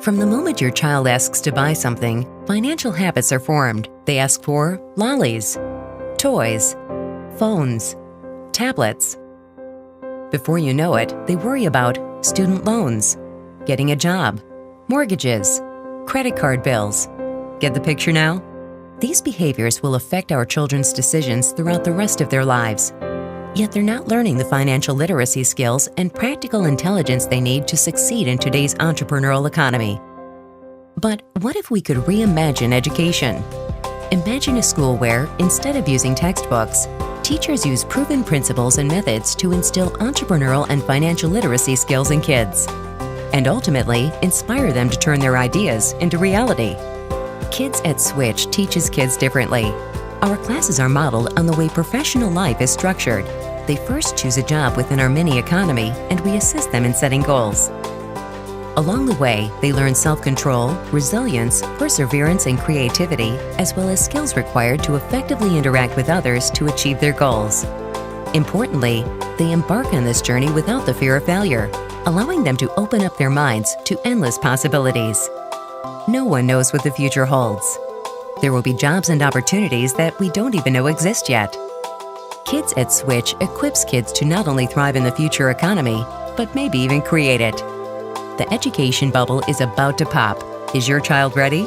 From the moment your child asks to buy something, financial habits are formed. They ask for lollies, toys, phones, tablets. Before you know it, they worry about student loans, getting a job, mortgages, credit card bills. Get the picture now? These behaviors will affect our children's decisions throughout the rest of their lives. Yet they're not learning the financial literacy skills and practical intelligence they need to succeed in today's entrepreneurial economy. But what if we could reimagine education? Imagine a school where, instead of using textbooks, teachers use proven principles and methods to instill entrepreneurial and financial literacy skills in kids, and ultimately inspire them to turn their ideas into reality. Kids at Switch teaches kids differently. Our classes are modeled on the way professional life is structured. They first choose a job within our mini economy, and we assist them in setting goals. Along the way, they learn self-control, resilience, perseverance, and creativity, as well as skills required to effectively interact with others to achieve their goals. Importantly, they embark on this journey without the fear of failure, allowing them to open up their minds to endless possibilities. No one knows what the future holds. There will be jobs and opportunities that we don't even know exist yet. Kids at Switch equips kids to not only thrive in the future economy, but maybe even create it. The education bubble is about to pop. Is your child ready?